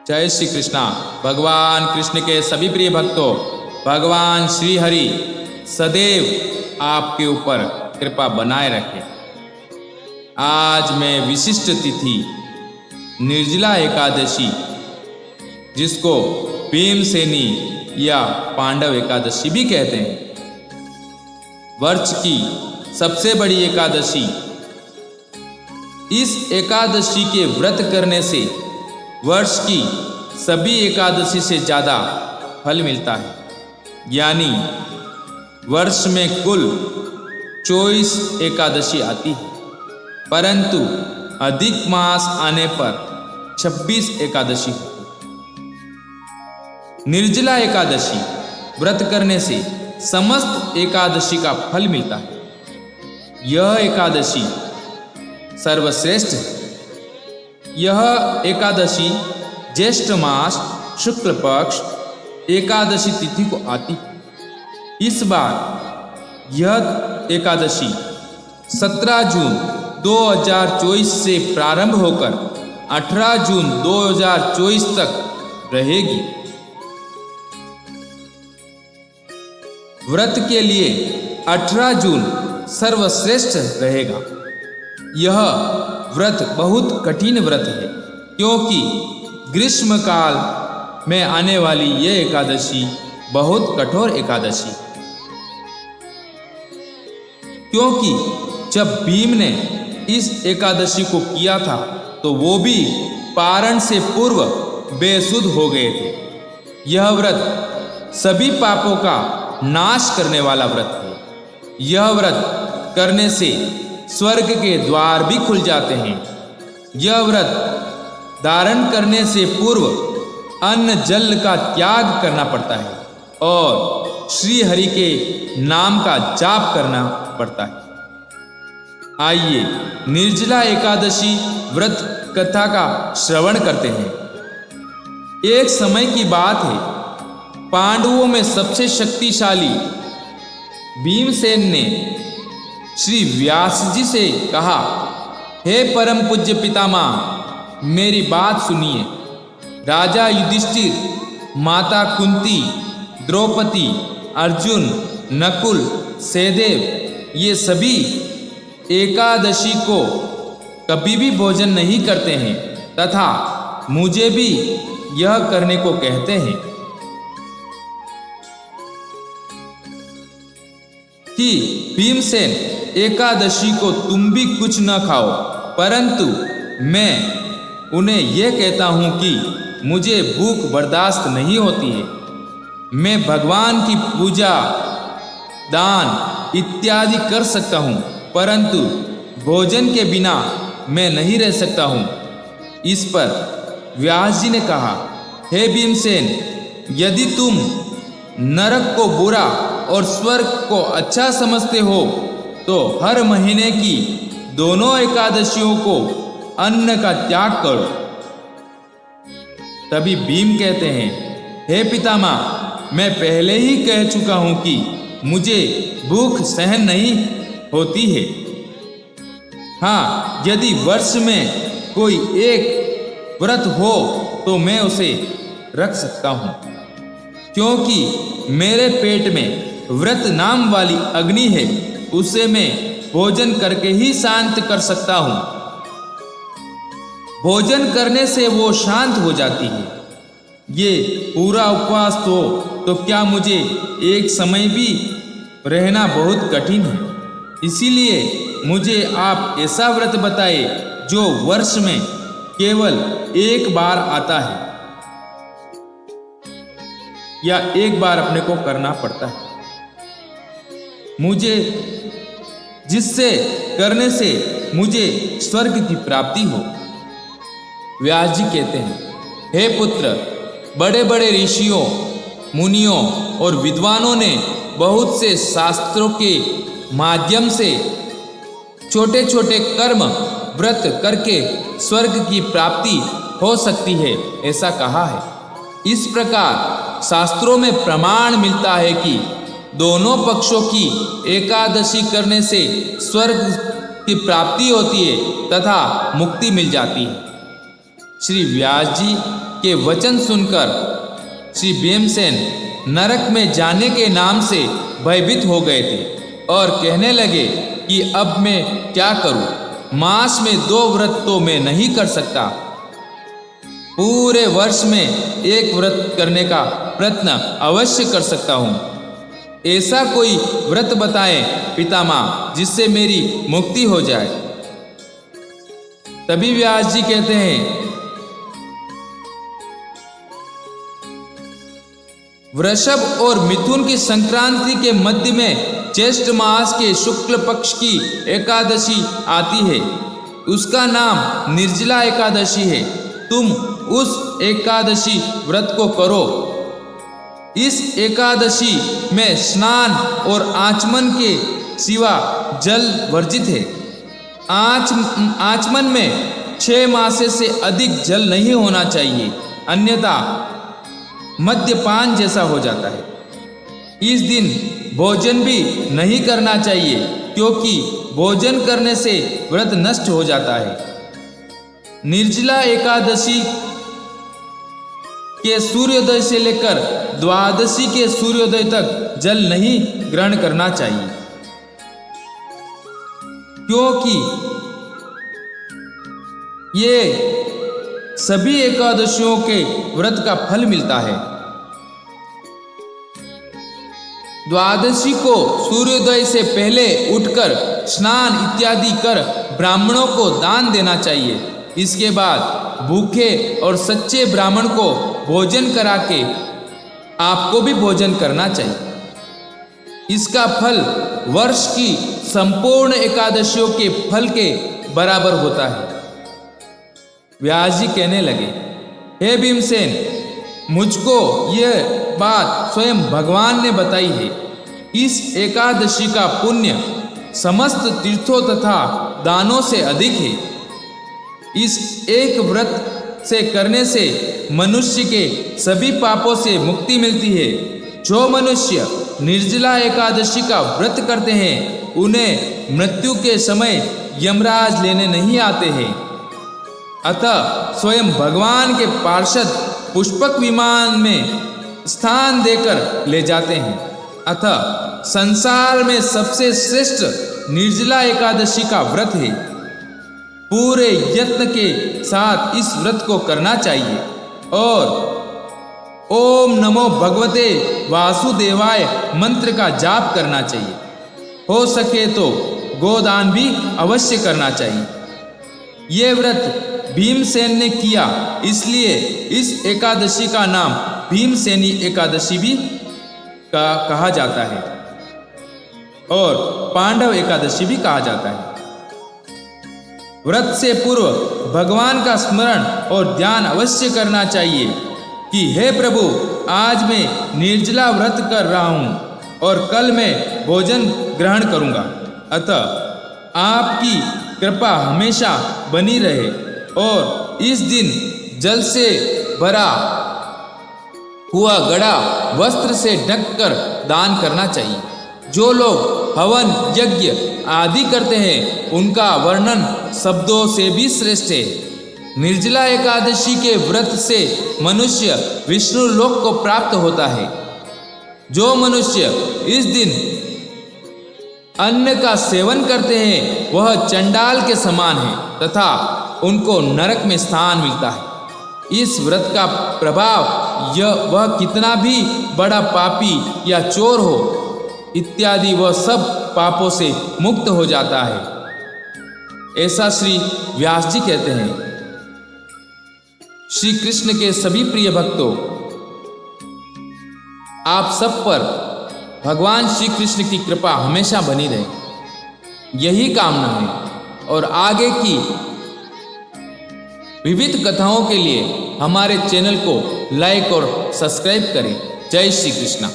जय श्री कृष्णा। भगवान कृष्ण के सभी प्रिय भक्तों, भगवान श्री हरि सदैव आपके ऊपर कृपा बनाए रखे। आज मैं विशिष्ट तिथि निर्जला एकादशी, जिसको भीमसेनी या पांडव एकादशी भी कहते हैं, वर्ष की सबसे बड़ी एकादशी। इस एकादशी के व्रत करने से वर्ष की सभी एकादशी से ज़्यादा फल मिलता है। यानी वर्ष में कुल 24 एकादशी आती है, परंतु अधिक मास आने पर 26 एकादशी होती है। निर्जला एकादशी व्रत करने से समस्त एकादशी का फल मिलता है। यह एकादशी सर्वश्रेष्ठ है। यह एकादशी ज्येष्ठ मास शुक्ल पक्ष एकादशी तिथि को आती है। इस बार यह एकादशी 17 जून 2024 से प्रारंभ होकर 18 जून 2024 तक रहेगी। व्रत के लिए 18 जून सर्वश्रेष्ठ रहेगा। यह व्रत बहुत कठिन व्रत है, क्योंकि ग्रीष्म काल में आने वाली यह एकादशी बहुत कठोर एकादशी। क्योंकि जब भीम ने इस एकादशी को किया था तो वो भी पारण से पूर्व बेसुध हो गए थे। यह व्रत सभी पापों का नाश करने वाला व्रत है। यह व्रत करने से स्वर्ग के द्वार भी खुल जाते हैं। यह व्रत धारण करने से पूर्व अन्न जल का त्याग करना पड़ता है और श्री हरि के नाम का जाप करना पड़ता है। आइए निर्जला एकादशी व्रत कथा का श्रवण करते हैं। एक समय की बात है, पांडवों में सबसे शक्तिशाली भीमसेन ने श्री व्यास जी से कहा, हे परम पूज्य पितामह, मेरी बात सुनिए। राजा युधिष्ठिर, माता कुंती, द्रौपदी, अर्जुन, नकुल, सहदेव ये सभी एकादशी को कभी भी भोजन नहीं करते हैं तथा मुझे भी यह करने को कहते हैं कि भीमसेन एकादशी को तुम भी कुछ न खाओ, परंतु मैं उन्हें यह कहता हूं कि मुझे भूख बर्दाश्त नहीं होती है। मैं भगवान की पूजा, दान इत्यादि कर सकता हूं, परंतु भोजन के बिना मैं नहीं रह सकता हूं। इस पर व्यास जी ने कहा, हे भीमसेन, यदि तुम नरक को बुरा और स्वर्ग को अच्छा समझते हो तो हर महीने की दोनों एकादशियों को अन्न का त्याग करो। तभी भीम कहते हैं, हे पितामह, मैं पहले ही कह चुका हूं कि मुझे भूख सहन नहीं होती है। हाँ, यदि वर्ष में कोई एक व्रत हो तो मैं उसे रख सकता हूं, क्योंकि मेरे पेट में व्रत नाम वाली अग्नि है। उसे मैं भोजन करके ही शांत कर सकता हूं। भोजन करने से वो शांत हो जाती है। ये पूरा उपवास हो तो क्या मुझे एक समय भी रहना बहुत कठिन है। इसीलिए मुझे आप ऐसा व्रत बताए जो वर्ष में केवल एक बार आता है या एक बार अपने को करना पड़ता है, मुझे जिससे करने से मुझे स्वर्ग की प्राप्ति हो। व्यास जी कहते हैं, हे पुत्र, बड़े बड़े ऋषियों, मुनियों और विद्वानों ने बहुत से शास्त्रों के माध्यम से छोटे छोटे कर्म व्रत करके स्वर्ग की प्राप्ति हो सकती है, ऐसा कहा है। इस प्रकार शास्त्रों में प्रमाण मिलता है कि दोनों पक्षों की एकादशी करने से स्वर्ग की प्राप्ति होती है तथा मुक्ति मिल जाती है। श्री व्यास जी के वचन सुनकर श्री भीमसेन नरक में जाने के नाम से भयभीत हो गए थे और कहने लगे कि अब मैं क्या करूं? मास में 2 व्रत तो मैं नहीं कर सकता। पूरे वर्ष में 1 व्रत करने का प्रयत्न अवश्य कर सकता हूं। ऐसा कोई व्रत बताएं पितामह जिससे मेरी मुक्ति हो जाए। तभी व्यास जी कहते हैं, वृषभ और मिथुन की संक्रांति के मध्य में ज्येष्ठ मास के शुक्ल पक्ष की एकादशी आती है। उसका नाम निर्जला एकादशी है। तुम उस एकादशी व्रत को करो। इस एकादशी में स्नान और आचमन के सिवा जल वर्जित है। आचमन में 6 मासे से अधिक जल नहीं होना चाहिए, अन्यथा मद्यपान जैसा हो जाता है। इस दिन भोजन भी नहीं करना चाहिए, क्योंकि भोजन करने से व्रत नष्ट हो जाता है। निर्जला एकादशी के सूर्योदय से लेकर द्वादशी के सूर्योदय तक जल नहीं ग्रहण करना चाहिए, क्योंकि ये सभी एकादशियों के व्रत का फल मिलता है। द्वादशी को सूर्योदय से पहले उठकर स्नान इत्यादि कर ब्राह्मणों को दान देना चाहिए। इसके बाद भूखे और सच्चे ब्राह्मण को भोजन करा के आपको भी भोजन करना चाहिए। इसका फल वर्ष की संपूर्ण एकादशियों के फल के बराबर होता है। व्यास जी कहने लगे, हे भीमसेन, मुझको यह बात स्वयं भगवान ने बताई है। इस एकादशी का पुण्य समस्त तीर्थों तथा दानों से अधिक है। इस एक व्रत से करने से मनुष्य के सभी पापों से मुक्ति मिलती है। जो मनुष्य निर्जला एकादशी का व्रत करते हैं, उन्हें मृत्यु के समय यमराज लेने नहीं आते हैं। अतः स्वयं भगवान के पार्षद पुष्पक विमान में स्थान देकर ले जाते हैं। अतः संसार में सबसे श्रेष्ठ निर्जला एकादशी का व्रत है। पूरे यत्न के साथ इस व्रत को करना चाहिए और ओम नमो भगवते वासुदेवाय मंत्र का जाप करना चाहिए। हो सके तो गोदान भी अवश्य करना चाहिए। ये व्रत भीमसेन ने किया, इसलिए इस एकादशी का नाम भीमसेनी एकादशी भी कहा जाता है और पांडव एकादशी भी कहा जाता है। व्रत से पूर्व भगवान का स्मरण और ध्यान अवश्य करना चाहिए कि हे प्रभु, आज मैं निर्जला व्रत कर रहा हूँ और कल मैं भोजन ग्रहण करूँगा। अतः आपकी कृपा हमेशा बनी रहे और इस दिन जल से भरा हुआ गड़ा वस्त्र से ढककर दान करना चाहिए। जो लोग हवन यज्ञ आदि करते हैं, उनका वर्णन शब्दों से भी श्रेष्ठ है। निर्जला एकादशी के व्रत से मनुष्य विष्णु लोक को प्राप्त होता है। जो मनुष्य इस दिन अन्न का सेवन करते हैं, वह चंडाल के समान है तथा उनको नरक में स्थान मिलता है। इस व्रत का प्रभाव वह कितना भी बड़ा पापी या चोर हो इत्यादि वह सब पापों से मुक्त हो जाता है। ऐसा श्री व्यास जी कहते हैं। श्री कृष्ण के सभी प्रिय भक्तों, आप सब पर भगवान श्री कृष्ण की कृपा हमेशा बनी रहे, यही कामना है। और आगे की विविध कथाओं के लिए हमारे चैनल को लाइक और सब्सक्राइब करें। जय श्री कृष्ण।